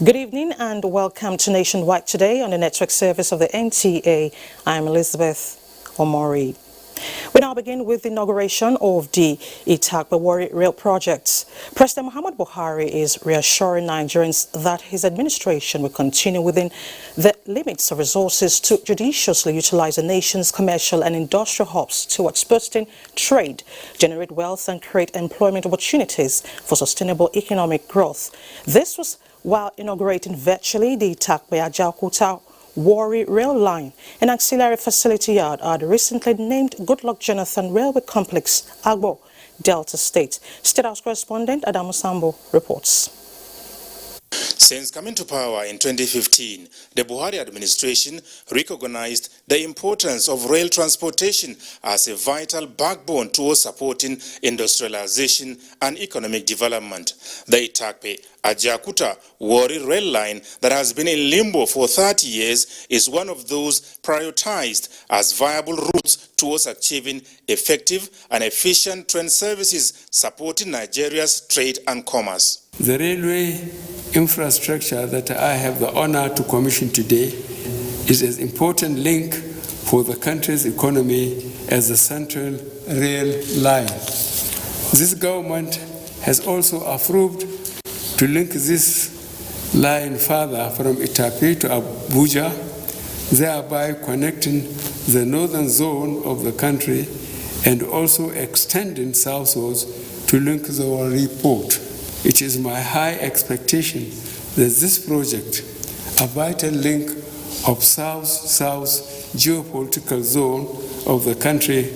Good evening and welcome to Nationwide today on the network service of the NTA. I'm Elizabeth Omori. We now begin with the inauguration of the Itakpe-Warri Rail project. President Muhammad Buhari is reassuring Nigerians that his administration will continue within the limits of resources to judiciously utilize the nation's commercial and industrial hubs towards boosting trade, generate wealth and create employment opportunities for sustainable economic growth. This was while inaugurating virtually the Itakpe-Ajaokuta-Warri rail line, an auxiliary facility yard at the recently named Goodluck Jonathan Railway Complex, Agbo, Delta State. State House correspondent Adamu Sambo reports. Since coming to power in 2015, the Buhari administration recognized the importance of rail transportation as a vital backbone towards supporting industrialization and economic development. The Itakpe-Ajaokuta-Warri rail line that has been in limbo for 30 years is one of those prioritized as viable routes towards achieving effective and efficient train services supporting Nigeria's trade and commerce. The railway infrastructure that I have the honor to commission today is an important link for the country's economy as a central rail line. This government has also approved to link this line further from Itakpe to Abuja, thereby connecting the northern zone of the country and also extending southwards to link the Warri port. It is my high expectation that this project, a vital link of south-south geopolitical zone of the country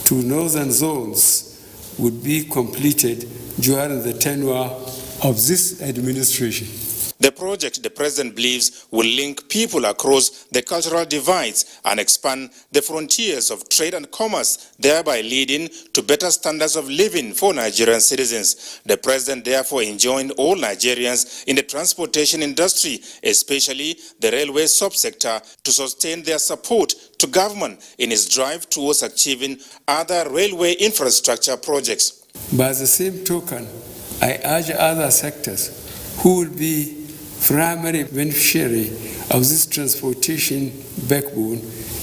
to northern zones, would be completed during the tenure of this administration. The project, the president believes, will link people across the cultural divides and expand the frontiers of trade and commerce, thereby leading to better standards of living for Nigerian citizens. The president therefore enjoined all Nigerians in the transportation industry, especially the railway subsector, to sustain their support to government in its drive towards achieving other railway infrastructure projects. By the same token, I urge other sectors who will be primary beneficiary of this transportation backbone,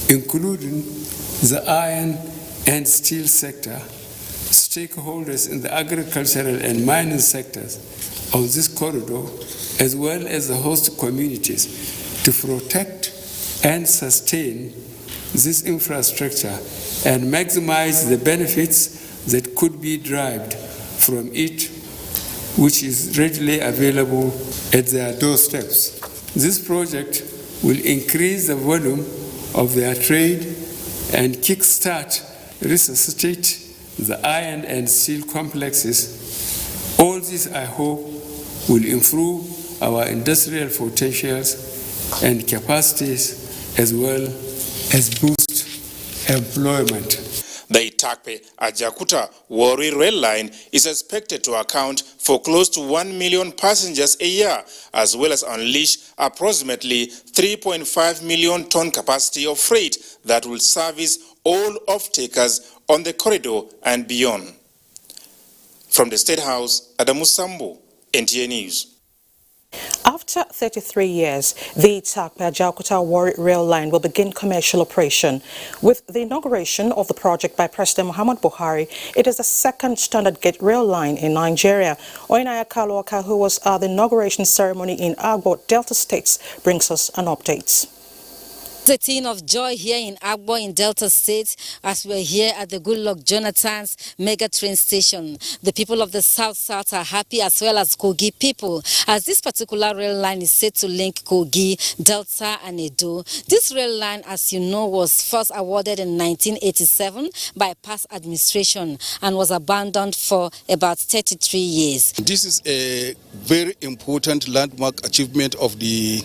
including the iron and steel sector, stakeholders in the agricultural and mining sectors of this corridor, as well as the host communities, to protect and sustain this infrastructure and maximize the benefits that could be derived from it, which is readily available at their doorsteps. This project will increase the volume of their trade and kickstart, resuscitate the iron and steel complexes. All this, I hope, will improve our industrial potentials and capacities as well as boost employment. The Itakpe-Ajaokuta-Warri rail line is expected to account for close to 1 million passengers a year, as well as unleash approximately 3.5 million ton capacity of freight that will service all off-takers on the corridor and beyond. From the State House, Adamu Sambo, NTA News. After 33 years, the Itakpe-Ajaokuta-Warri rail line will begin commercial operation. With the inauguration of the project by President Muhammad Buhari, it is the second standard gauge rail line in Nigeria. Oinaya Kaluoka, who was at the inauguration ceremony in Agbo, Delta States, brings us an update. A scene of joy here in Agbo in Delta State as we're here at the Goodluck Jonathan's mega train station. The people of the South are happy, as well as Kogi people, as this particular rail line is set to link Kogi, Delta and Edo. This rail line, as you know, was first awarded in 1987 by past administration and was abandoned for about 33 years. This is a very important landmark achievement of the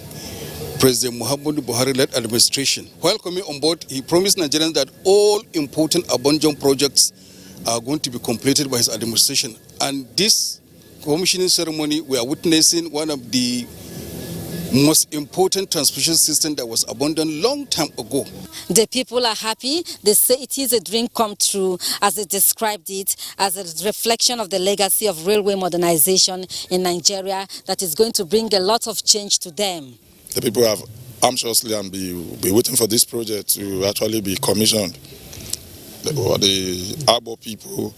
President Muhammad Buhari-led administration. While coming on board, he promised Nigerians that all important abandoned projects are going to be completed by his administration. And this commissioning ceremony, we are witnessing one of the most important transmission system that was abandoned long time ago. The people are happy. They say it is a dream come true, as they described it as a reflection of the legacy of railway modernization in Nigeria that is going to bring a lot of change to them. The people have anxiously and be waiting for this project to actually be commissioned. The Agbo people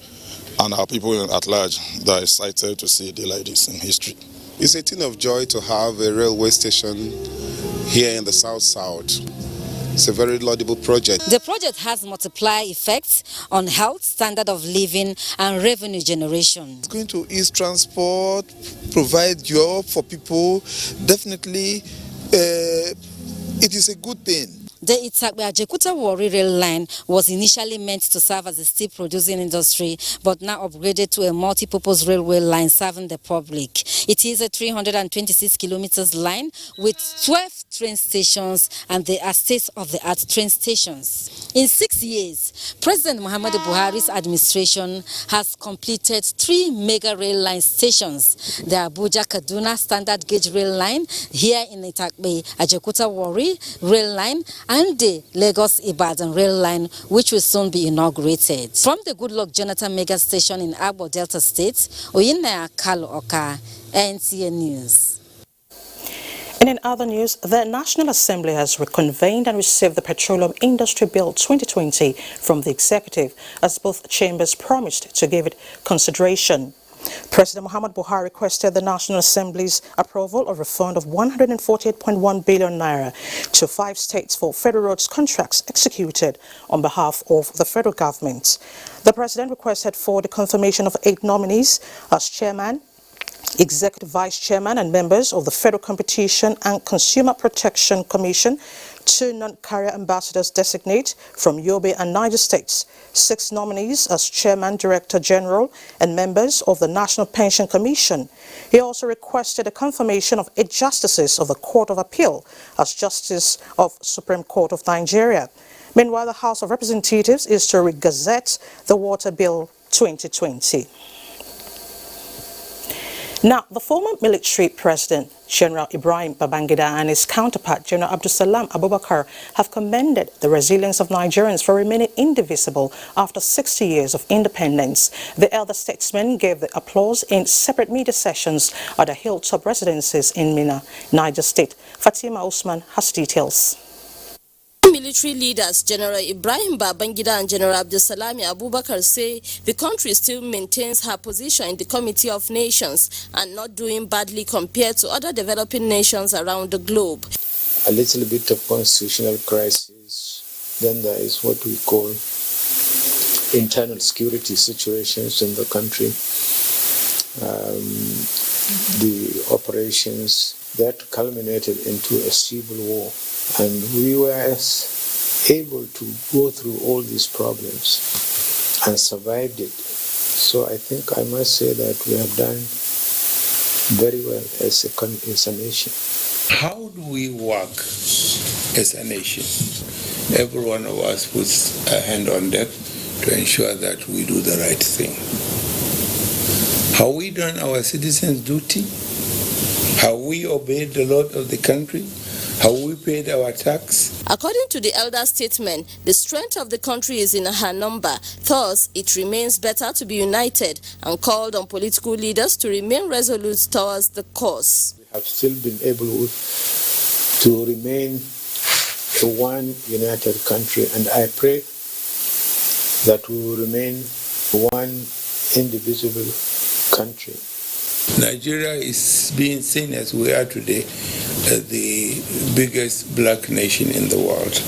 and our people at large that are excited to see a day like this in history. It's a thing of joy to have a railway station here in the South. It's a very laudable project. The project has multiplier effects on health, standard of living and revenue generation. It's going to ease transport, provide job for people. Definitely, it is a good thing. The Itakbe-Ajekuta-Warri rail line was initially meant to serve as a steel producing industry, but now upgraded to a multi-purpose railway line serving the public. It is a 326 kilometers line with 12 train stations and they are state-of-the-art train stations. In 6 years, President Muhammadu Buhari's administration has completed 3 mega rail line stations: the Abuja-Kaduna standard gauge rail line, here in Itakbe-Ajekuta-Warri rail line, and the Lagos-Ibadan rail line, which will soon be inaugurated. From the Goodluck Jonathan mega station in Agbo Delta State, Oyinaya Kalu Oka, NTA News. And in other news, the National Assembly has reconvened and received the Petroleum Industry Bill 2020 from the executive, as both chambers promised to give it consideration. President Muhammad Buhari requested the National Assembly's approval of a fund of 148.1 billion naira to 5 states for federal roads contracts executed on behalf of the federal government. The president requested for the confirmation of 8 nominees as chairman, executive vice chairman and members of the Federal Competition and Consumer Protection Commission, 2 non-carrier ambassadors designate from Yobe and Niger states, 6 nominees as chairman, director general and members of the National Pension Commission. He also requested a confirmation of 8 justices of the Court of Appeal as justice of Supreme Court of Nigeria. Meanwhile, the House of Representatives is to re-gazette the Water Bill 2020. Now, the former military president, General Ibrahim Babangida, and his counterpart, General Abdulsalam Abubakar, have commended the resilience of Nigerians for remaining indivisible after 60 years of independence. The elder statesmen gave the applause in separate media sessions at the hilltop residences in Mina, Niger State. Fatima Usman has details. Military leaders General Ibrahim Babangida and General Abdulsalam Abubakar say the country still maintains her position in the Committee of Nations and not doing badly compared to other developing nations around the globe. A little bit of constitutional crisis, then there is what we call internal security situations in the country, the operations that culminated into a civil war. And we were able to go through all these problems and survived it. So I think I must say that we have done very well as a nation. How do we work as a nation? Every one of us puts a hand on deck to ensure that we do the right thing. Have we done our citizens' duty? Have we obeyed the law of the country? Have we paid our tax? According to the elder statesman, the strength of the country is in her number. Thus, it remains better to be united and called on political leaders to remain resolute towards the cause. We have still been able to remain a one united country, and I pray that we will remain one indivisible country. Nigeria is being seen as we are today as the biggest black nation in the world.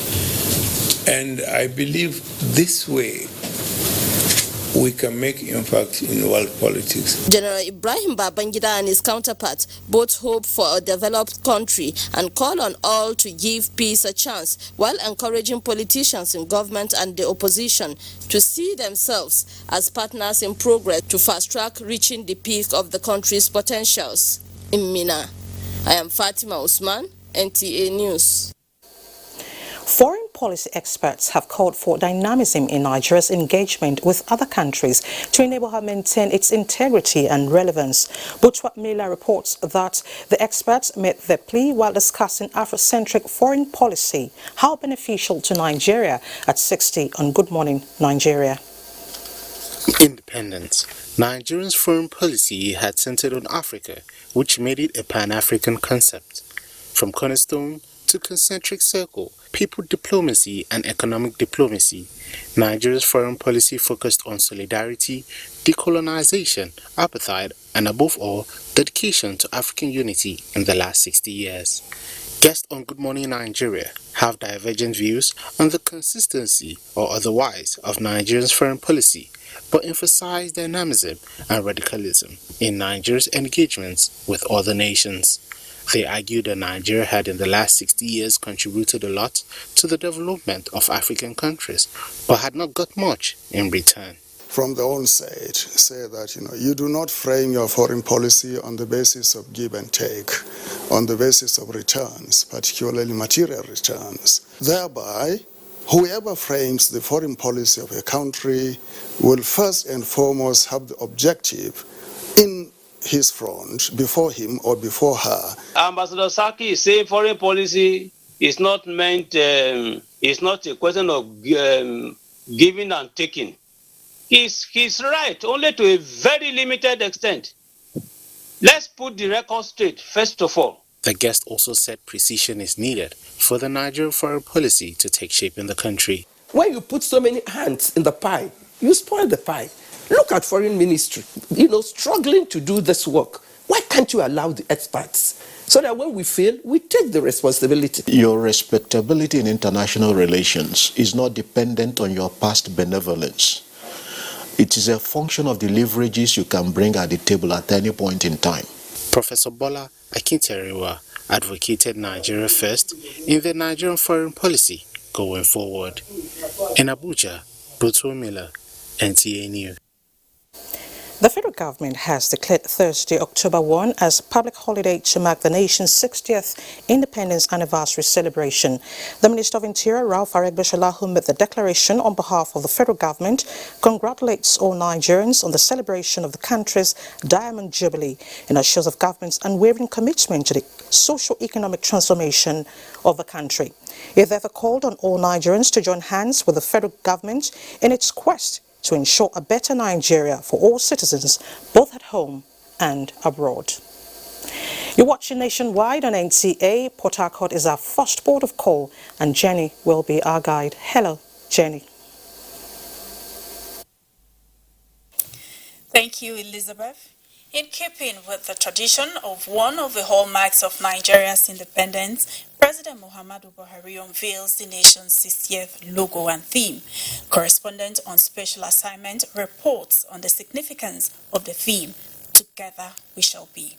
And I believe this way we can make impact in world politics. General Ibrahim Babangida and his counterpart both hope for a developed country and call on all to give peace a chance, while encouraging politicians in government and the opposition to see themselves as partners in progress to fast-track reaching the peak of the country's potentials. In Mina, I am Fatima Usman, NTA News. Foreign policy experts have called for dynamism in Nigeria's engagement with other countries to enable her maintain its integrity and relevance. Butwa Mila reports that the experts made their plea while discussing Afrocentric foreign policy, how beneficial to Nigeria at 60 on Good Morning Nigeria. Independence. Nigeria's foreign policy had centered on Africa, which made it a Pan-African concept. From cornerstone to concentric circle, people diplomacy and economic diplomacy, Nigeria's foreign policy focused on solidarity, decolonization, apartheid, and above all, dedication to African unity in the last 60 years. Guests on Good Morning Nigeria have divergent views on the consistency or otherwise of Nigeria's foreign policy, but emphasize dynamism and radicalism in Nigeria's engagements with other nations. They argue that Nigeria had in the last 60 years contributed a lot to the development of African countries, but had not got much in return. From the onset, say that you do not frame your foreign policy on the basis of give and take, on the basis of returns, particularly material returns. Thereby, whoever frames the foreign policy of a country will first and foremost have the objective in his front, before him or before her. Ambassador Saki is saying foreign policy is not meant, it's not a question of giving and taking. He's right, only to a very limited extent. Let's put the record straight, first of all. The guest also said precision is needed for the Nigerian foreign policy to take shape in the country. When you put so many hands in the pie, you spoil the pie. Look at foreign ministry, struggling to do this work. Why can't you allow the experts? So that when we fail, we take the responsibility. Your respectability in international relations is not dependent on your past benevolence. It is a function of the leverages you can bring at the table at any point in time. Professor Bola Akinteriwa advocated Nigeria first in the Nigerian foreign policy going forward. In Abuja, Butwa Mila, NTA News. The federal government has declared Thursday, October 1 as a public holiday to mark the nation's 60th independence anniversary celebration. The Minister of Interior, Ralph Aregbesola, who made the declaration on behalf of the federal government, congratulates all Nigerians on the celebration of the country's Diamond Jubilee and assures of government's unwavering commitment to the socio-economic transformation of the country. He therefore called on all Nigerians to join hands with the federal government in its quest to ensure a better Nigeria for all citizens, both at home and abroad. You're watching Nationwide on NTA. Port Harcourt is our first port of call, and Jenny will be our guide. Hello, Jenny. Thank you, Elizabeth. In keeping with the tradition of one of the hallmarks of Nigeria's independence, President Muhammadu Buhari unveils the nation's 60th logo and theme. Correspondent on special assignment reports on the significance of the theme, Together We Shall Be.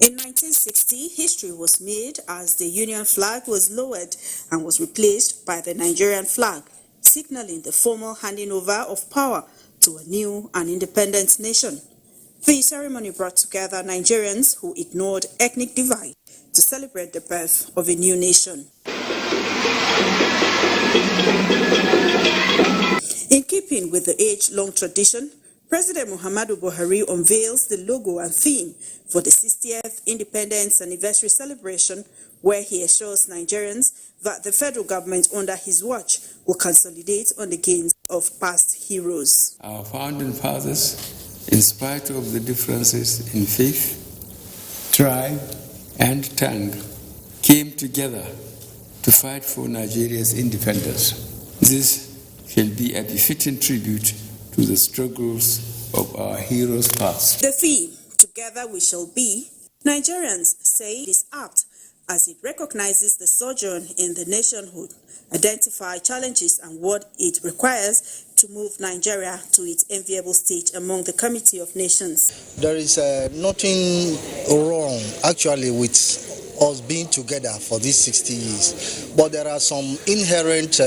In 1960, history was made as the Union flag was lowered and was replaced by the Nigerian flag, signaling the formal handing over of power to a new and independent nation. The ceremony brought together Nigerians who ignored ethnic divide to celebrate the birth of a new nation. In keeping with the age-long tradition, President Muhammadu Buhari unveils the logo and theme for the 60th Independence Anniversary celebration, where he assures Nigerians that the federal government under his watch will consolidate on the gains of past heroes. Our founding fathers, in spite of the differences in faith, tribe, and tongue, came together to fight for Nigeria's independence. This shall be a befitting tribute to the struggles of our heroes past. The theme, Together We Shall Be, Nigerians say is apt as it recognizes the sojourn in the nationhood, identify challenges and what it requires to move Nigeria to its enviable stage among the Committee of Nations. There is nothing wrong actually with us being together for these 60 years, but there are some inherent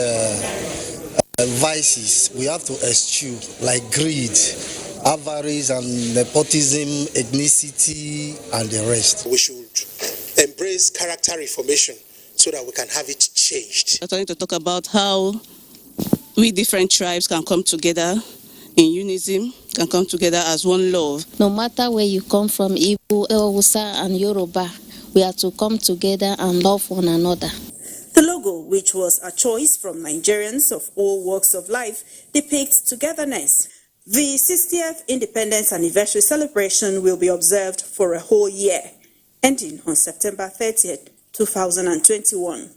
vices we have to eschew, like greed, avarice and nepotism, ethnicity, and the rest. We should embrace character reformation so that we can have it changed. We're trying to talk about how we different tribes can come together in unison, can come together as one love. No matter where you come from, Igbo, Hausa, and Yoruba, we are to come together and love one another. The logo, which was a choice from Nigerians of all walks of life, depicts togetherness. The 60th Independence Anniversary celebration will be observed for a whole year, ending on September 30th, 2021.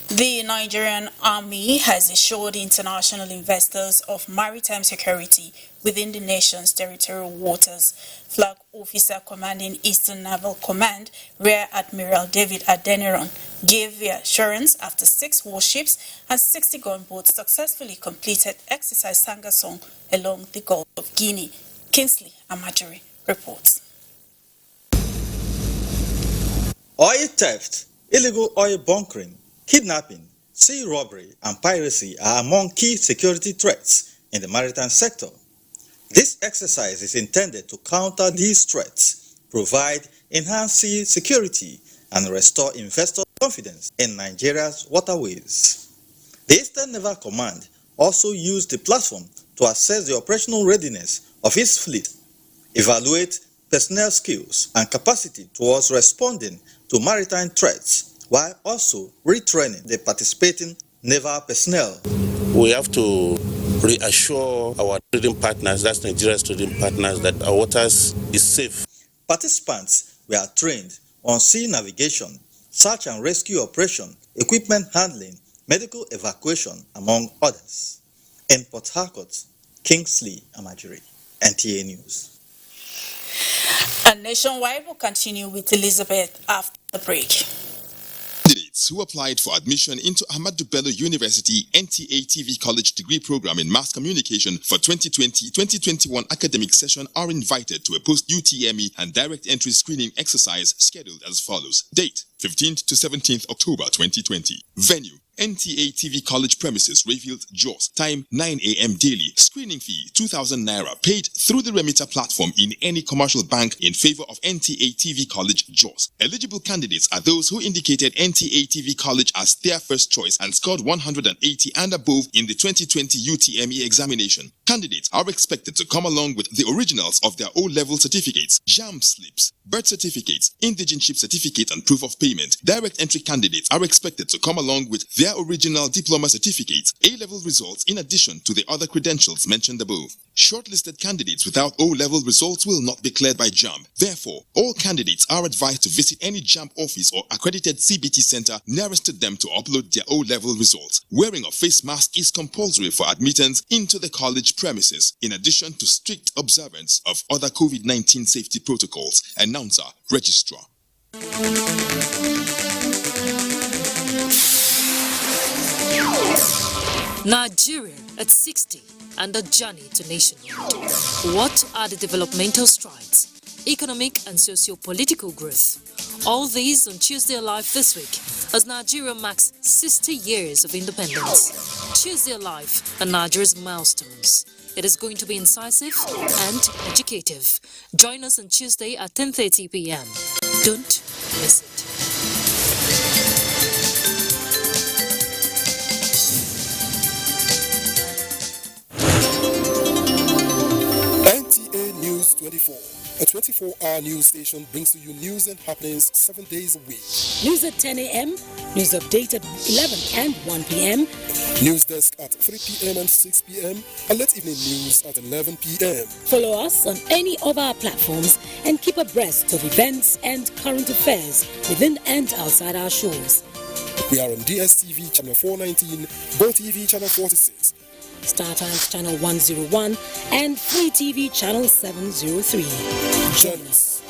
The Nigerian Army has assured international investors of maritime security within the nation's territorial waters. Flag Officer Commanding Eastern Naval Command, Rear Admiral David Adeniran, gave the assurance after 6 warships and 60 gunboats successfully completed exercise Sangasong along the Gulf of Guinea. Kingsley Amajiri reports. Oil theft, illegal oil bunkering, kidnapping, sea robbery, and piracy are among key security threats in the maritime sector. This exercise is intended to counter these threats, provide enhanced sea security, and restore investor confidence in Nigeria's waterways. The Eastern Naval Command also used the platform to assess the operational readiness of its fleet, evaluate personnel skills and capacity towards responding to maritime threats, while also retraining the participating naval personnel. We have to reassure our trading partners, that's Nigeria's trading partners, that our waters is safe. Participants were trained on sea navigation, search and rescue operation, equipment handling, medical evacuation, among others. In Port Harcourt, Kingsley Amajiri, NTA News. And Nationwide will continue with Elizabeth after the break. Candidates who applied for admission into Ahmadu Bello University NTA TV College degree program in mass communication for 2020-2021 academic session are invited to a post-UTME and direct entry screening exercise scheduled as follows. Date: 15th to 17th October 2020. Venue: NTA TV College premises, Rayfield, Jos. Time: 9 a.m. daily. Screening fee: 2,000 naira, paid through the remitter platform in any commercial bank in favor of NTA TV College, Jos. Eligible candidates are those who indicated NTA TV College as their first choice and scored 180 and above in the 2020 UTME examination. Candidates are expected to come along with the originals of their O-level certificates, JAMB slips, birth certificates, indigenship certificate and proof of payment. Direct entry candidates are expected to come along with their original diploma certificates, A-level results in addition to the other credentials mentioned above. Shortlisted candidates without O-level results will not be cleared by JAMB. Therefore, all candidates are advised to visit any JAMB office or accredited CBT center nearest to them to upload their O-level results. Wearing a face mask is compulsory for admittance into the college premises, in addition to strict observance of other COVID-19 safety protocols. Announcer, Registrar. Nigeria at 60 and a journey to nationhood. What are the developmental strides, economic and socio-political growth? All these on Tuesday Alive this week as Nigeria marks 60 years of independence. Tuesday Alive and Nigeria's milestones. It is going to be incisive and educative. Join us on Tuesday at 10:30 p.m. Don't miss it. NTA News 24. A 24-hour news station brings to you news and happenings 7 days a week. News at 10 a.m., news update at 11 and 1 p.m. News desk at 3 p.m. and 6 p.m. and late evening news at 11 p.m. Follow us on any of our platforms and keep abreast of events and current affairs within and outside our shores. We are on DSTV channel 419, GoTV channel 46, Star Times channel 101 and Free TV channel 703. Join us.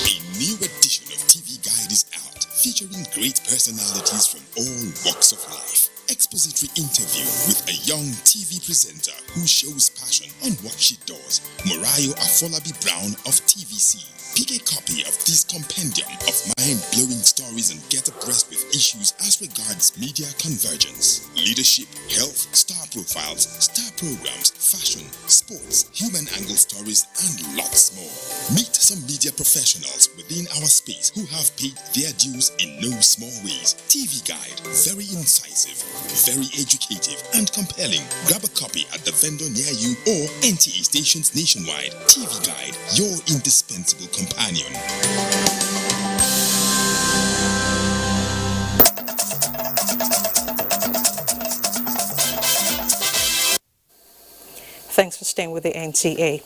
A new edition of TV Guide is out, featuring great personalities from all walks of life. expository interview with a young TV presenter who shows passion on what she does, Morayo Afolabi Brown of TVC. Pick a copy of this compendium of mind-blowing stories and get abreast with issues as regards media convergence, leadership, health, star profiles, star programs, fashion, sports, human angle stories, and lots more. Meet some media professionals within our space who have paid their dues in no small ways. TV Guide, very incisive, very educative, and compelling. Grab a copy at the vendor near you or NTA stations nationwide. TV Guide, your indispensable companion. Thanks for staying with the NTA.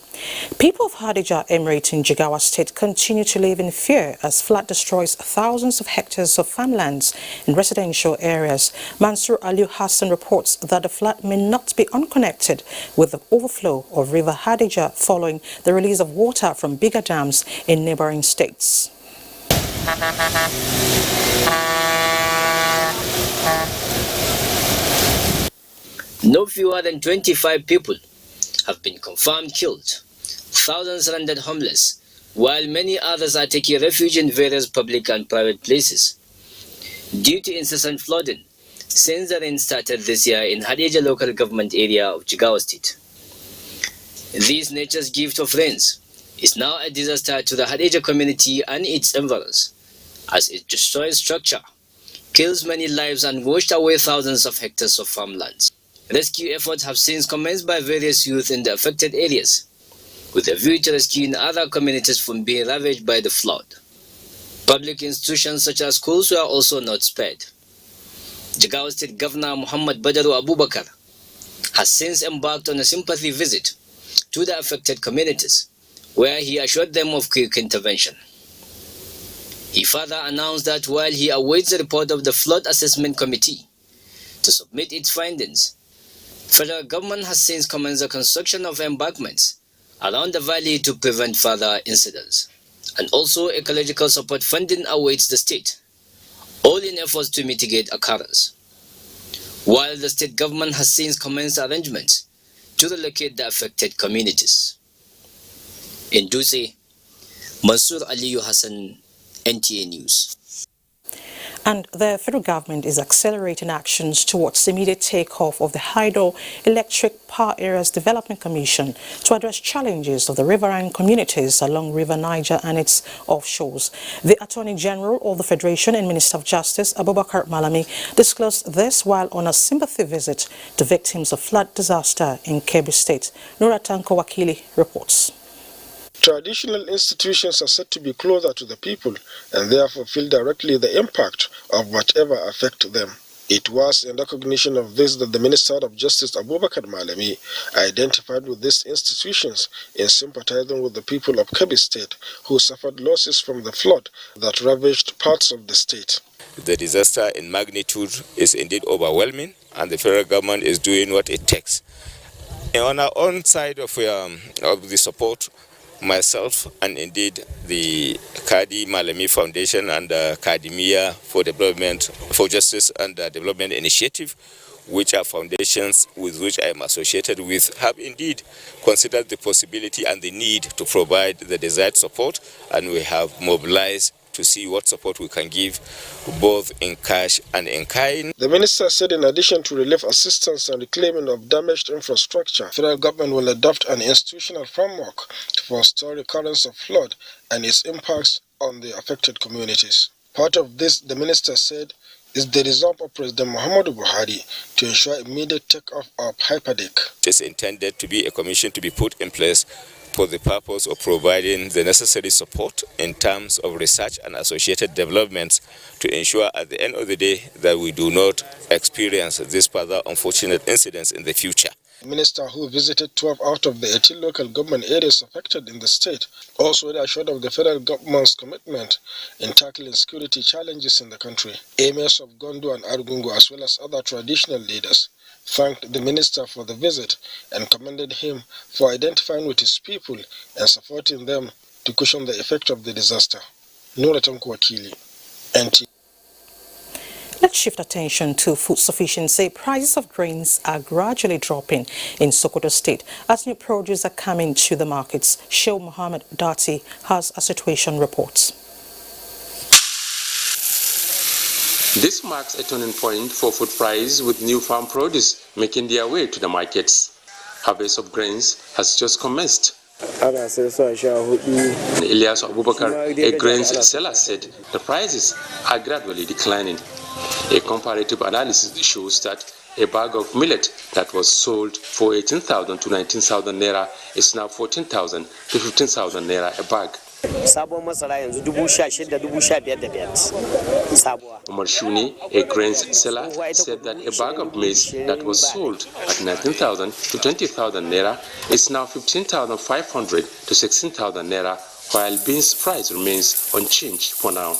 People of Hadija Emirate in Jigawa State continue to live in fear as flood destroys thousands of hectares of farmlands in residential areas. Mansur Aliu Hassan reports that the flood may not be unconnected with the overflow of River Hadija following the release of water from bigger dams in neighboring states. No fewer than 25 people have been confirmed killed, thousands rendered homeless, while many others are taking refuge in various public and private places. Due to incessant flooding since the rain started this year in Hadija local government area of Jigawa State. This nature's gift of rains is now a disaster to the Hadija community and its environs, as it destroys structure, kills many lives and washed away thousands of hectares of farmlands. Rescue efforts have since commenced by various youth in the affected areas, with a view to rescuing other communities from being ravaged by the flood. Public institutions such as schools were also not spared. Jigawa State Governor Muhammad Badaru Abubakar has since embarked on a sympathy visit to the affected communities, where he assured them of quick intervention. He further announced that while he awaits the report of the Flood Assessment Committee to submit its findings, federal government has since commenced the construction of embankments around the valley to prevent further incidents. And also ecological support funding awaits the state, all in efforts to mitigate occurrence. While the state government has since commenced arrangements to relocate the affected communities. In Duse, Mansur Aliu Hassan, NTA News. And the federal government is accelerating actions towards immediate takeoff of the Hydroelectric Power Areas Development Commission to address challenges of the riverine communities along River Niger and its offshores. The Attorney General of the Federation and Minister of Justice, Abubakar Malami, disclosed this while on a sympathy visit to victims of flood disaster in Kebbi State. Nuratanko Wakili reports. Traditional institutions are said to be closer to the people and therefore feel directly the impact of whatever affects them. It was in recognition of this that the Minister of Justice Abubakar Malami identified with these institutions in sympathizing with the people of Kebbi State who suffered losses from the flood that ravaged parts of the state. The disaster in magnitude is indeed overwhelming, and the federal government is doing what it takes. And on our own side of the support, myself and indeed the Kadi Malami Foundation and the Kadimia for Development, for Justice and Development Initiative, which are foundations with which I am associated with, have indeed considered the possibility and the need to provide the desired support, and we have mobilized to see what support we can give, both in cash and in kind. The minister said in addition to relief assistance and reclaiming of damaged infrastructure, the federal government will adopt an institutional framework to forestall recurrence of flood and its impacts on the affected communities. Part of this, the minister said, is the resolve of President Muhammadu Buhari to ensure immediate takeoff of Hyperdeck. It is intended to be a commission to be put in place for the purpose of providing the necessary support in terms of research and associated developments to ensure at the end of the day that we do not experience these further unfortunate incidents in the future. The minister, who visited 12 out of the 18 local government areas affected in the state, also assured of the federal government's commitment in tackling security challenges in the country. Emirs of Gondo and Argungu, as well as other traditional leaders, thanked the minister for the visit and commended him for identifying with his people and supporting them to cushion the effect of the disaster. Nuratanko Wakili, NTA. Let's shift attention to food sufficiency. Prices of grains are gradually dropping in Sokoto State as new produce are coming to the markets. Sheikh Mohammed Dati has a situation report. This marks a turning point for food price, with new farm produce making their way to the markets. Harvest of grains has just commenced. Elias Abubakar, a grains seller, said the prices are gradually declining. A comparative analysis shows that a bag of millet that was sold for 18,000 to 19,000 naira is now 14,000 to 15,000 naira a bag. Umar Shuni, a grains seller, said that a bag of maize that was sold at 19,000 to 20,000 naira is now 15,500 to 16,000 naira, while beans price remains unchanged for now.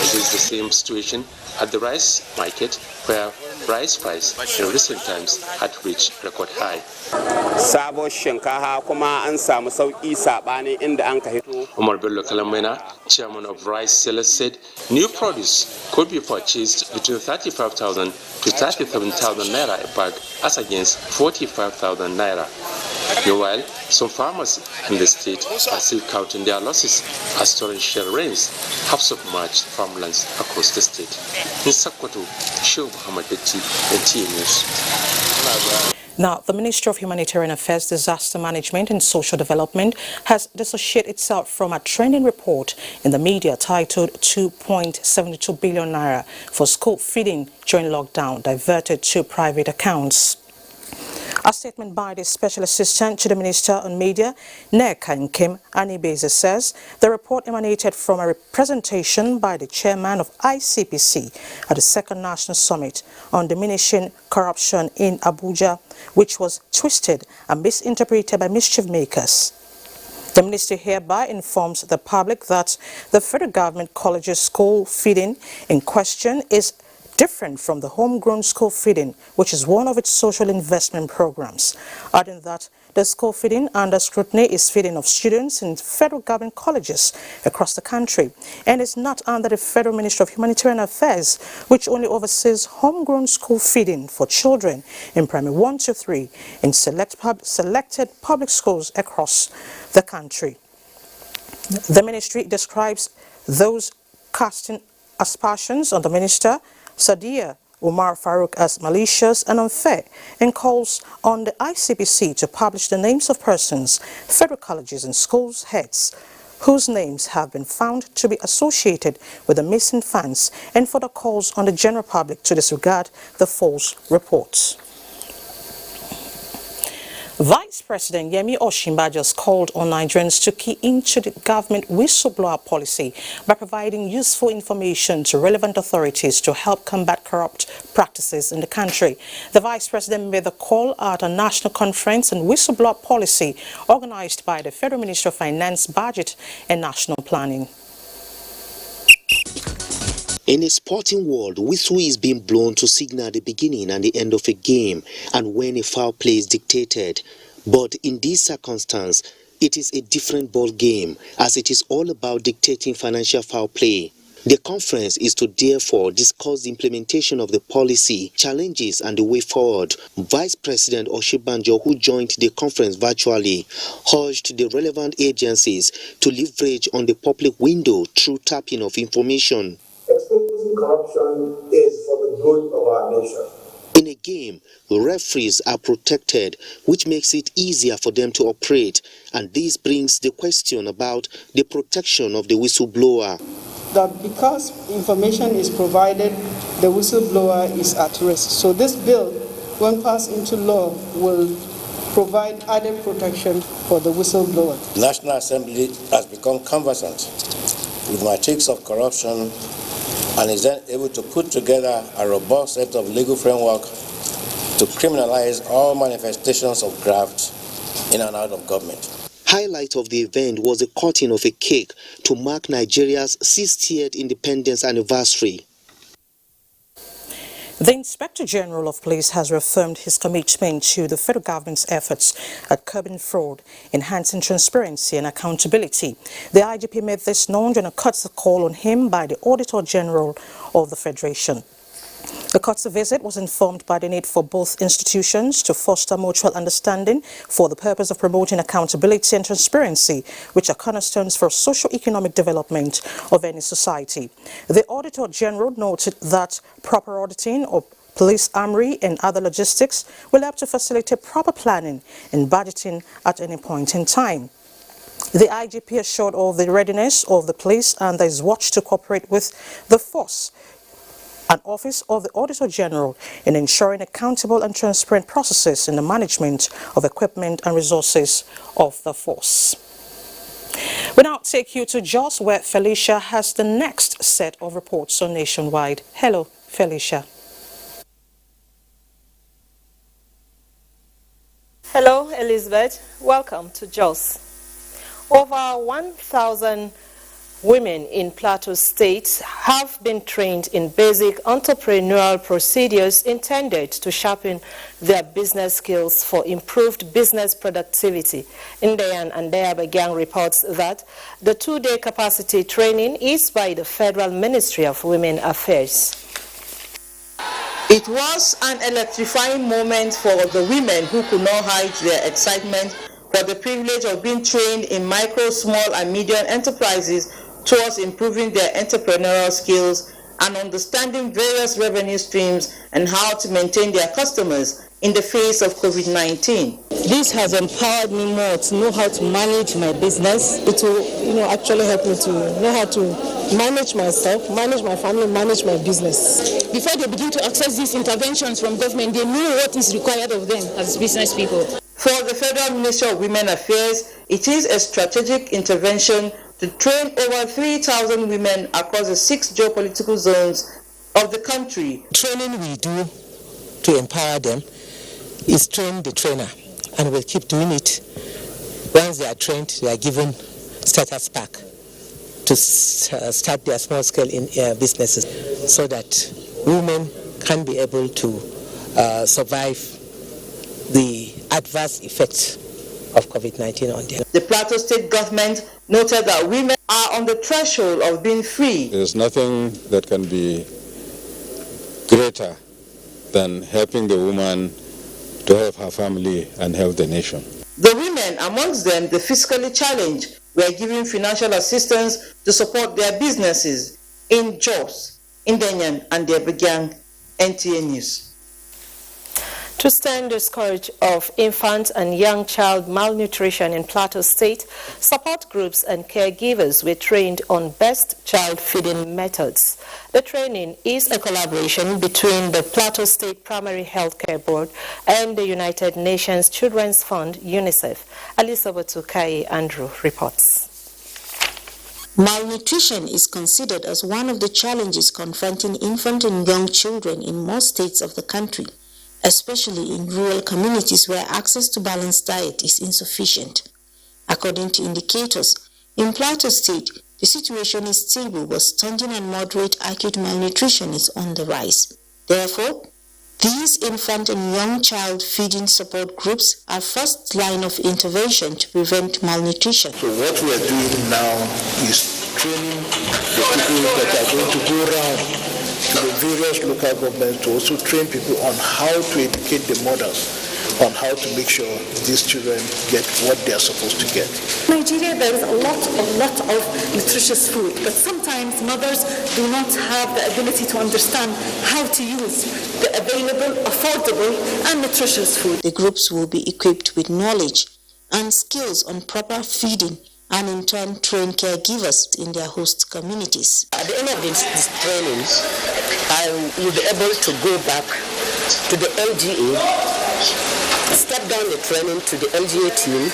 It is the same situation at the rice market, where rice price in recent times had reached record high. Umar Bello Kalamena, chairman of Rice Sellers, said new produce could be purchased between 35,000 to 37,000 naira a bag, as against 45,000 naira. Meanwhile, some farmers in the state are still counting their losses as torrential rains have submerged farmlands across the state. In Sokoto, Sheikh Mohammed Dati, NTA News. Now, the Ministry of Humanitarian Affairs, Disaster Management and Social Development has dissociated itself from a trending report in the media titled 2.72 billion naira for school feeding during lockdown diverted to private accounts. A statement by the Special Assistant to the Minister on Media, Nneka Nkem Anibeze, says the report emanated from a representation by the chairman of ICPC at the Second National Summit on Diminishing Corruption in Abuja, which was twisted and misinterpreted by mischief makers. The ministry hereby informs the public that the federal government colleges school feeding in question is different from the homegrown school feeding, which is one of its social investment programs, adding that the school feeding under scrutiny is feeding of students in federal government colleges across the country and is not under the Federal Ministry of Humanitarian Affairs, which only oversees homegrown school feeding for children in primary 1 to 3 in selected public schools across the country. The ministry describes those casting aspersions on the minister, Sadia Umar Farouk, as malicious and unfair, and calls on the ICPC to publish the names of persons, federal colleges and schools heads whose names have been found to be associated with the missing funds, and further calls on the general public to disregard the false reports. Vice President Yemi Osinbajo has called on Nigerians to key into the government whistleblower policy by providing useful information to relevant authorities to help combat corrupt practices in the country. The Vice President made the call at a national conference on whistleblower policy organized by the Federal Ministry of Finance, Budget and National Planning. In a sporting world, whistle is being blown to signal the beginning and the end of a game and when a foul play is dictated. But in this circumstance, it is a different ball game, as it is all about dictating financial foul play. The conference is to therefore discuss the implementation of the policy, challenges and the way forward. Vice President Osinbajo, who joined the conference virtually, urged the relevant agencies to leverage on the public window through tapping of information. Exposing corruption is for the good of our nation. In a game, referees are protected, which makes it easier for them to operate. And this brings the question about the protection of the whistleblower. That because information is provided, the whistleblower is at risk. So this bill, when passed into law, will provide added protection for the whistleblower. The National Assembly has become conversant with matrix of corruption and is then able to put together a robust set of legal framework to criminalize all manifestations of graft in and out of government. Highlight of the event was the cutting of a cake to mark Nigeria's 60th independence anniversary. The Inspector General of Police has reaffirmed his commitment to the federal government's efforts at curbing fraud, enhancing transparency and accountability. The IGP made this known during a courtesy call on him by the Auditor General of the Federation. The court's visit was informed by the need for both institutions to foster mutual understanding for the purpose of promoting accountability and transparency, which are cornerstones for socio-economic development of any society. The Auditor General noted that proper auditing of police armory and other logistics will help to facilitate proper planning and budgeting at any point in time. The IGP assured of the readiness of the police under his watch to cooperate with the force and Office of the Auditor General in ensuring accountable and transparent processes in the management of equipment and resources of the force. We now take you to Jos, where Felicia has the next set of reports on Nationwide. Hello, Felicia. Hello, Elizabeth. Welcome to Jos. Over 1,000 women in Plateau State have been trained in basic entrepreneurial procedures intended to sharpen their business skills for improved business productivity. Ndayan and Dayabagang reports that the two-day capacity training is by the Federal Ministry of Women Affairs. It was an electrifying moment for the women who could not hide their excitement for the privilege of being trained in micro, small, and medium enterprises towards improving their entrepreneurial skills and understanding various revenue streams and how to maintain their customers in the face of COVID-19. This has empowered me more to know how to manage my business. It will, actually help me to know how to manage myself, manage my family, manage my business. Before they begin to access these interventions from government, they know what is required of them as business people. For the Federal Ministry of Women Affairs, it is a strategic intervention to train over 3,000 women across the 6 geopolitical zones of the country. Training we do to empower them is train the trainer, and we'll keep doing it. Once they are trained, they are given starters pack to start their small scale businesses so that women can be able to survive the adverse effects of COVID-19 on them. The Plateau State government noted that women are on the threshold of being free. There's nothing that can be greater than helping the woman to help her family and help the nation. The women, amongst them the fiscally challenged, were given financial assistance to support their businesses. In Jos, Ndayan and Dayabagang, NTA News. To stem the scourge of infant and young child malnutrition in Plateau State, support groups and caregivers were trained on best child feeding methods. The training is a collaboration between the Plateau State Primary Healthcare Board and the United Nations Children's Fund, UNICEF. Elizabeth Tukai Andrew reports. Malnutrition is considered as one of the challenges confronting infant and young children in most states of the country, especially in rural communities where access to balanced diet is insufficient. According to indicators, in Plateau State, the situation is stable, but stunting and moderate acute malnutrition is on the rise. Therefore, these infant and young child feeding support groups are first line of intervention to prevent malnutrition. So what we are doing now is training the people that are going to go around to the various local governments to also train people on how to educate the mothers on how to make sure these children get what they are supposed to get. In Nigeria, there is a lot of nutritious food, but sometimes mothers do not have the ability to understand how to use the available, affordable, and nutritious food. The groups will be equipped with knowledge and skills on proper feeding and in turn train caregivers in their host communities. At the end of this training, I will be able to go back to the LGA, step down the training to the LGA team,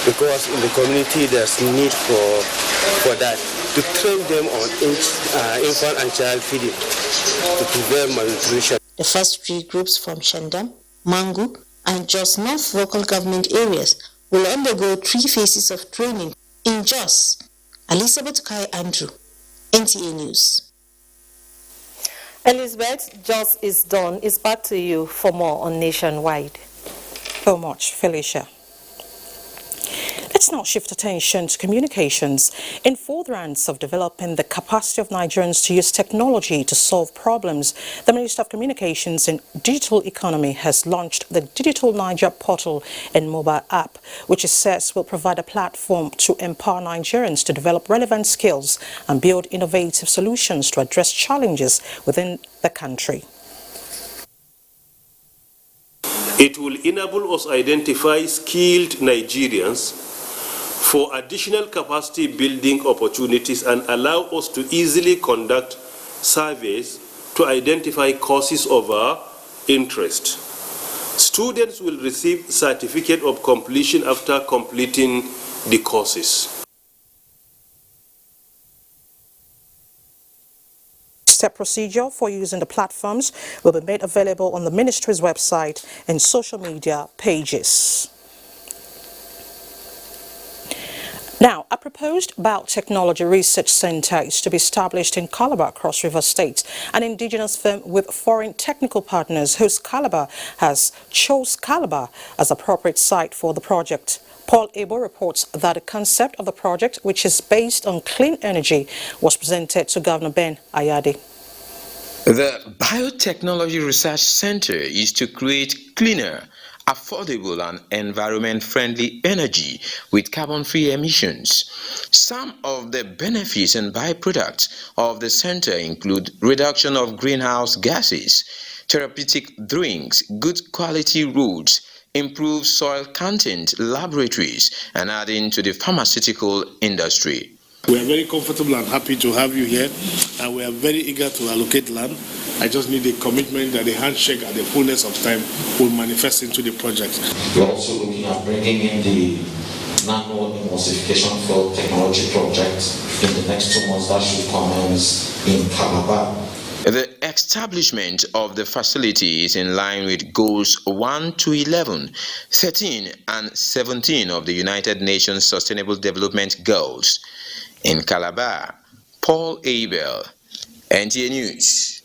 because in the community there's need for that, to train them on infant and child feeding to prevent malnutrition. The first 3 groups from Shandam, Mangu, and Jos North local government areas will undergo 3 phases of training. In Jos, Elizabeth Kai Andrew, NTA News. Elizabeth, Jos is done. It's back to you for more on Nationwide. So much, Felicia. Let's now shift attention to communications. In furtherance of developing the capacity of Nigerians to use technology to solve problems, the Minister of Communications and Digital Economy has launched the Digital Niger portal and mobile app, which it says will provide a platform to empower Nigerians to develop relevant skills and build innovative solutions to address challenges within the country. It will enable us to identify skilled Nigerians for additional capacity building opportunities and allow us to easily conduct surveys to identify causes of our interest. Students will receive certificate of completion after completing the courses. Step procedure for using the platforms will be made available on the ministry's website and social media pages. Now, a proposed biotechnology research center is to be established in Calabar, Cross River State, an indigenous firm with foreign technical partners whose Calabar has chose Calabar as appropriate site for the project. Paul Abel reports that the concept of the project, which is based on clean energy, was presented to Governor Ben Ayade. The Biotechnology Research Center is to create cleaner, affordable and environment-friendly energy with carbon-free emissions. Some of the benefits and byproducts of the center include reduction of greenhouse gases, therapeutic drinks, good quality roads, improved soil content laboratories, and adding to the pharmaceutical industry. We are very comfortable and happy to have you here, and we are very eager to allocate land. I just need a commitment that the handshake at the fullness of time will manifest into the project. We are also looking at bringing in the nano emulsification fuel technology project in the next 2 months. That should commence in Calabar. The establishment of the facility is in line with goals 1 to 11, 13 and 17 of the United Nations Sustainable Development Goals. In Calabar, Paul Abel, NTA News.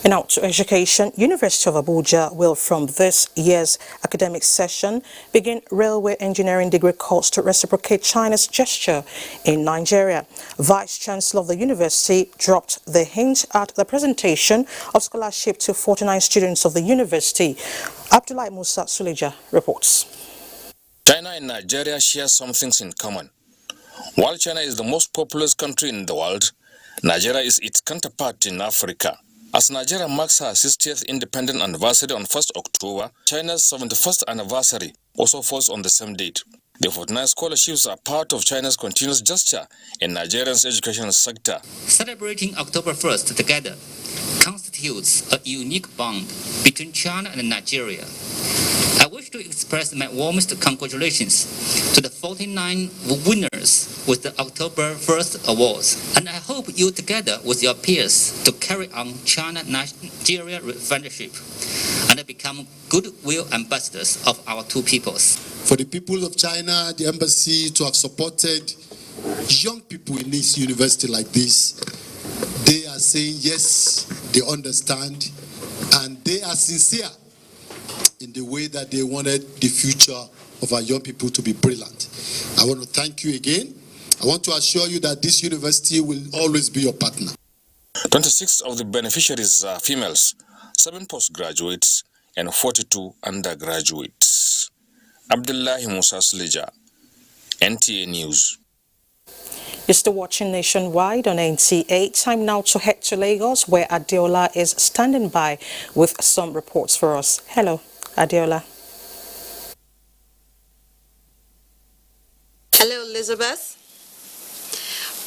And out to education, University of Abuja will from this year's academic session begin railway engineering degree course to reciprocate China's gesture in Nigeria. Vice Chancellor of the university dropped the hint at the presentation of scholarship to 49 students of the university. Abdullah Musa Suleja reports. China and Nigeria share some things in common. While China is the most populous country in the world, Nigeria is its counterpart in Africa. As Nigeria marks her 60th independent anniversary on 1st October, China's 71st anniversary also falls on the same date. The 49 scholarships are part of China's continuous gesture in Nigeria's education sector. Celebrating October 1st together constitutes a unique bond between China and Nigeria. I wish to express my warmest congratulations to the 49 winners with the October 1st Awards, and I hope you together with your peers to carry on China-Nigeria friendship and become goodwill ambassadors of our two peoples. For the people of China, the embassy to have supported young people in this university like this, they are saying yes, they understand, and they are sincere in the way that they wanted the future of our young people to be brilliant. I want to thank you again. I want to assure you that this university will always be your partner. 26 of the beneficiaries are females, 7 postgraduates, and 42 undergraduates. Abdullahi Musa Sleja, NTA News. You're still watching Nationwide on NTA. Time now to head to Lagos, where Adeola is standing by with some reports for us. Hello, Adeola. Hello, Elizabeth.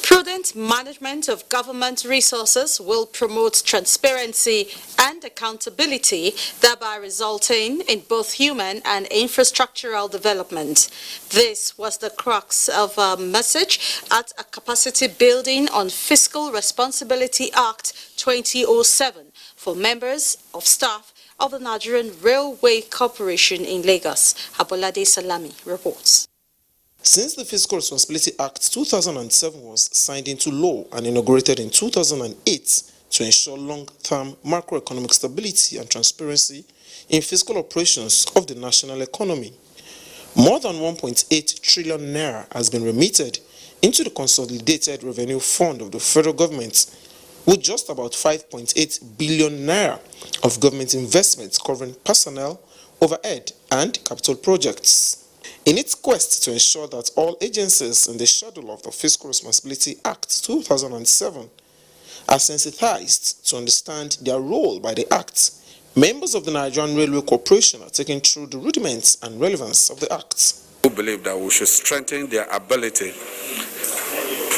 Prudent management of government resources will promote transparency and accountability, thereby resulting in both human and infrastructural development. This was the crux of a message at a capacity building on Fiscal Responsibility Act 2007 for members of staff of the Nigerian Railway Corporation in Lagos. Abolade Salami reports. Since the Fiscal Responsibility Act 2007 was signed into law and inaugurated in 2008, to ensure long-term macroeconomic stability and transparency in fiscal operations of the national economy. More than 1.8 trillion naira has been remitted into the Consolidated Revenue Fund of the federal government, with just about 5.8 billion naira of government investments covering personnel, overhead, and capital projects. In its quest to ensure that all agencies in the schedule of the Fiscal Responsibility Act 2007 are sensitized to understand their role by the Act, members of the Nigerian Railway Corporation are taking through the rudiments and relevance of the Act. We believe that we should strengthen their ability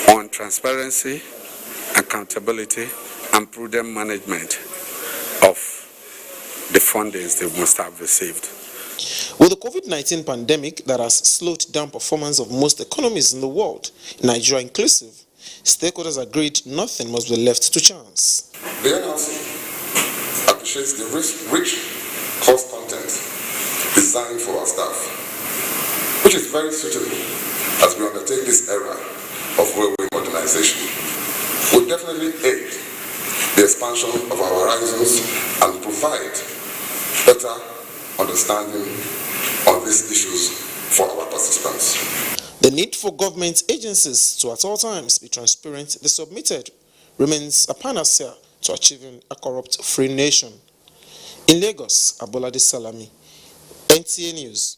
on transparency, accountability, and prudent management of the fundings they must have received. With the COVID-19 pandemic that has slowed down performance of most economies in the world, Nigeria inclusive, stakeholders agreed nothing must be left to chance. The NRC appreciates the rich course content designed for our staff, which is very suitable as we undertake this era of railway modernization. Will definitely aid the expansion of our horizons and provide better understanding on these issues for our participants. The need for government agencies to at all times be transparent, they submitted, remains a panacea to achieving a corrupt-free nation. In Lagos, Abolade Salami, NTA News.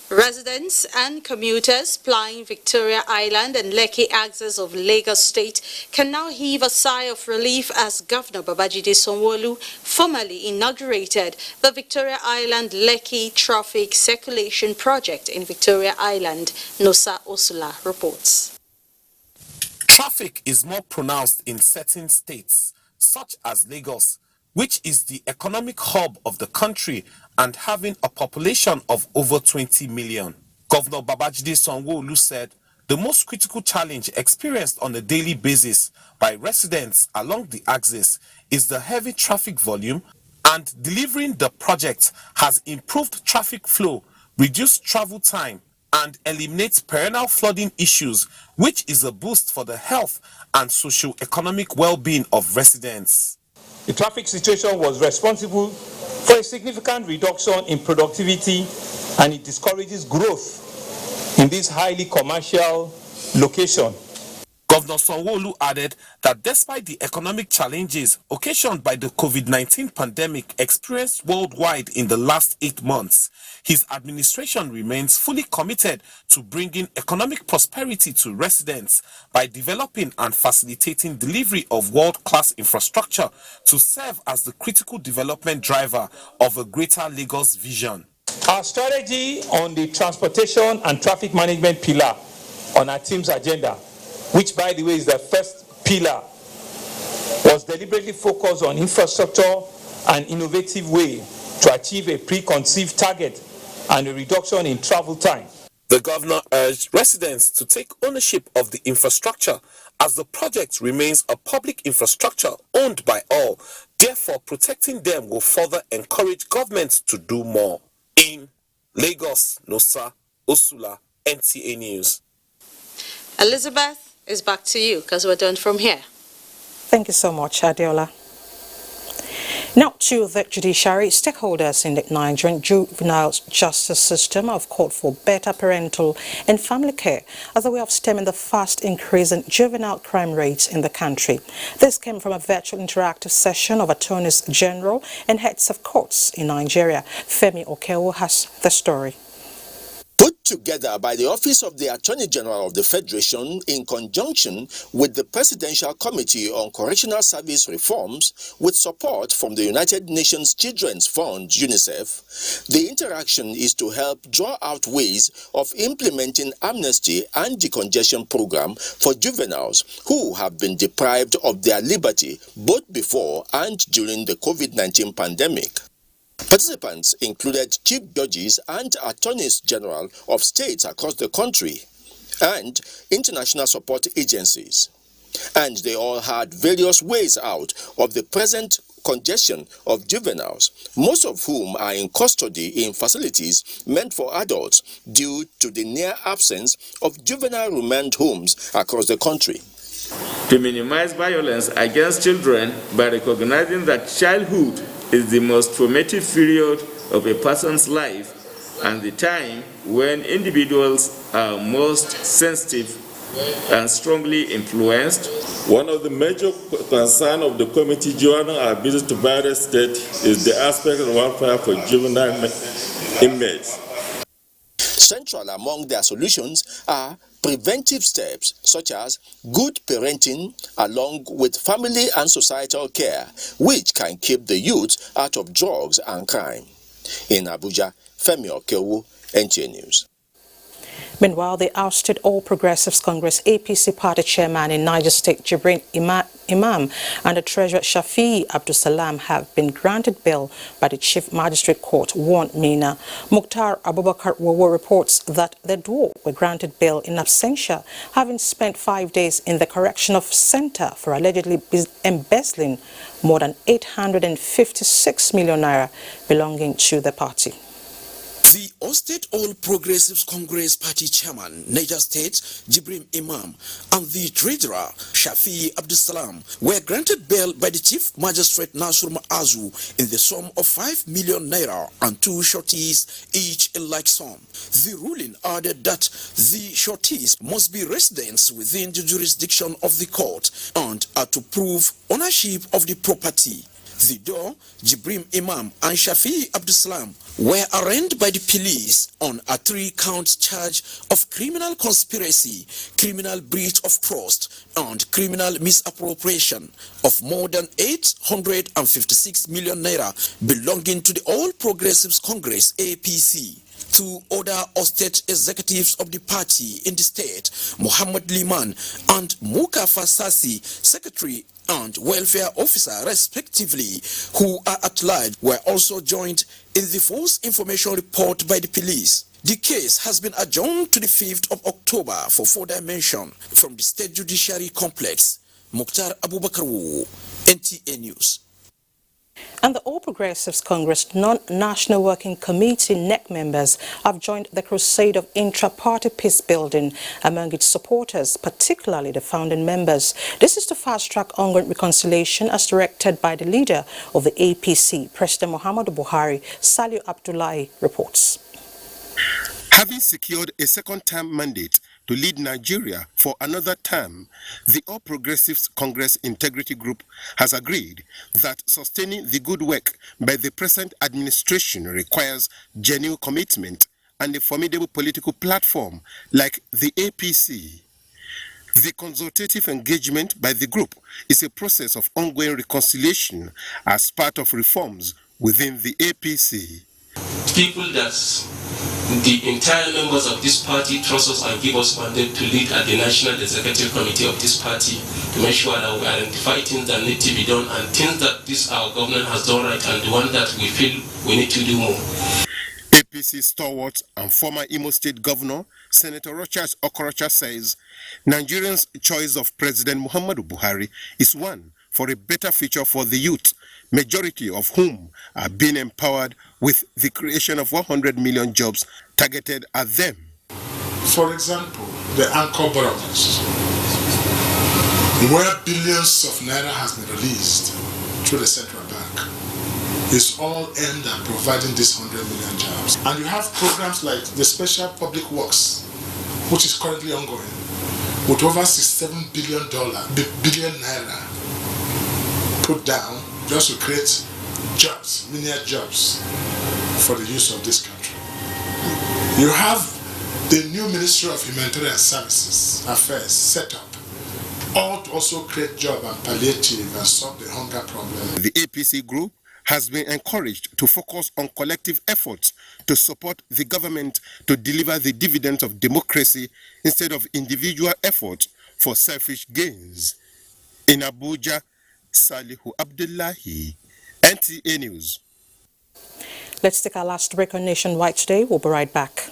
Residents and commuters plying Victoria Island and Lekki axis of Lagos State can now heave a sigh of relief as Governor Babajide Sanwo-Olu formally inaugurated the Victoria Island Lekki Traffic Circulation Project in Victoria Island. Nosa Osula reports. Traffic is more pronounced in certain states, such as Lagos, which is the economic hub of the country and having a population of over 20 million. Governor Babajide Sanwo-Olu said the most critical challenge experienced on a daily basis by residents along the axis is the heavy traffic volume, and delivering the project has improved traffic flow, reduced travel time, and eliminates perennial flooding issues, which is a boost for the health and socio-economic well-being of residents. The traffic situation was responsible for a significant reduction in productivity, and it discourages growth in this highly commercial location. Governor Sanwo-Olu added that despite the economic challenges occasioned by the COVID-19 pandemic experienced worldwide in the last 8 months, his administration remains fully committed to bringing economic prosperity to residents by developing and facilitating delivery of world-class infrastructure to serve as the critical development driver of a greater Lagos vision. Our strategy on the transportation and traffic management pillar on our team's agenda, which by the way is the first pillar, was deliberately focused on infrastructure and innovative way to achieve a preconceived target and a reduction in travel time. The governor urged residents to take ownership of the infrastructure as the project remains a public infrastructure owned by all. Therefore, protecting them will further encourage governments to do more. In Lagos, Nosa Osula, NTA News. Elizabeth, is back to you because we're done from here. Thank you so much, Adiola. Now to the judiciary. Stakeholders in the Nigerian juvenile justice system have called for better parental and family care as a way of stemming the fast increase in juvenile crime rates in the country. This came from a virtual interactive session of attorneys general and heads of courts in Nigeria. Femi Okewo has the story. Put together by the Office of the Attorney General of the Federation in conjunction with the Presidential Committee on Correctional Service Reforms with support from the United Nations Children's Fund, UNICEF, the interaction is to help draw out ways of implementing amnesty and decongestion program for juveniles who have been deprived of their liberty both before and during the COVID-19 pandemic. Participants included chief judges and attorneys general of states across the country and international support agencies. And they all had various ways out of the present congestion of juveniles, most of whom are in custody in facilities meant for adults due to the near absence of juvenile remand homes across the country. to minimize violence against children by recognizing that childhood is the most formative period of a person's life and the time when individuals are most sensitive and strongly influenced. One of the major concerns of the committee during our visit to various states is the aspect of welfare for juvenile inmates. Central among their solutions are preventive steps such as good parenting along with family and societal care, which can keep the youth out of drugs and crime. In Abuja, Femi Okewu, NTA News. Meanwhile, the ousted All Progressives Congress APC party chairman in Niger State, Jubilee Imam, and the treasurer Shafi Abdulsalam have been granted bail by the Chief Magistrate Court, 1 Mina. Mukhtar Abubakar Wowo reports that the duo were granted bail in absentia, having spent 5 days in the correctional center for allegedly embezzling more than 856 million naira belonging to the party. The ousted All Progressives Congress Party chairman, Niger State, Jibril Imam, and the treasurer, Shafi Abdulsalam, were granted bail by the Chief Magistrate Nasur Ma'azu in the sum of 5 million naira and 2 shorties, each a like sum. The ruling added that the shorties must be residents within the jurisdiction of the court and are to prove ownership of the property. The duo, Jibril Imam and Shafi Abdulsalam, were arraigned by the police on a 3-count charge of criminal conspiracy, criminal breach of trust, and criminal misappropriation of more than 856 million naira belonging to the All Progressives Congress APC. 2 other ousted executives of the party in the state, Muhammad Liman and Muka Fasasi, secretary and welfare officer respectively, who are at large, were also joined in the false information report by the police. The case has been adjourned to the 5th of October for further mention. From the State Judiciary Complex, Mukhtar Abubakar, NTA News. And the All Progressives Congress Non-National Working Committee NEC members have joined the crusade of intra-party peace building among its supporters, particularly the founding members. This is to fast-track ongoing reconciliation as directed by the leader of the APC, President Muhammadu Buhari. Saliu Abdullahi reports. Having secured a second-term mandate to lead Nigeria for another term, the All Progressives Congress Integrity Group has agreed that sustaining the good work by the present administration requires genuine commitment and a formidable political platform like the APC. The consultative engagement by the group is a process of ongoing reconciliation as part of reforms within the APC. People that the entire members of this party trust us and give us mandate to lead at the National Executive Committee of this party to make sure that we identify things that need to be done and things that this our government has done right and the one that we feel we need to do more. APC stalwart and former Imo State Governor, Senator Rochas Okorocha says Nigerians' choice of President Muhammadu Buhari is one for a better future for the youth, majority of whom are being empowered with the creation of 100 million jobs targeted at them. For example, the anchor borrowers, where billions of naira has been released through the central bank, is all aimed at providing these 100 million jobs. And you have programs like the Special Public Works, which is currently ongoing, with over $67 billion naira put down just to create jobs, many jobs for the use of this country. You have the new Ministry of Humanitarian Services Affairs set up, all to also create job and palliative and solve the hunger problem. The APC group has been encouraged to focus on collective efforts to support the government to deliver the dividends of democracy instead of individual efforts for selfish gains. In Abuja, Salihu Abdullahi, NTA News. Let's take our last break on Nationwide today. We'll be right back.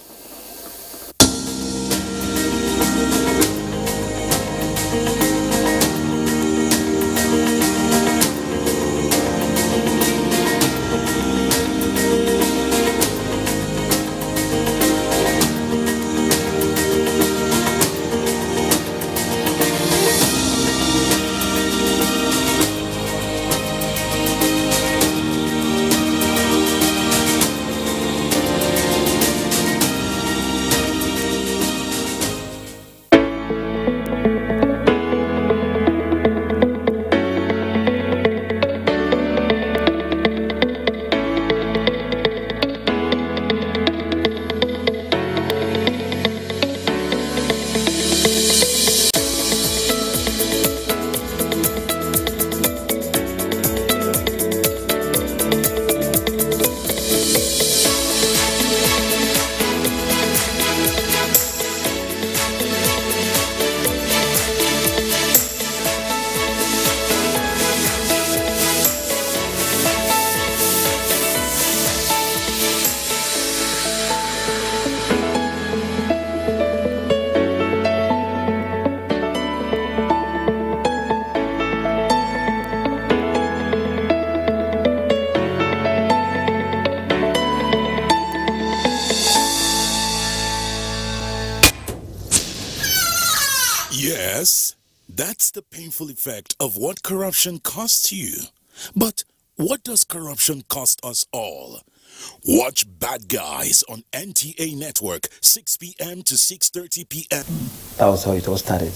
Yes, that's the painful effect of what corruption costs you. But what does corruption cost us all? Watch Bad Guys on NTA Network, 6 p.m. to 6:30 p.m. That was how it all started.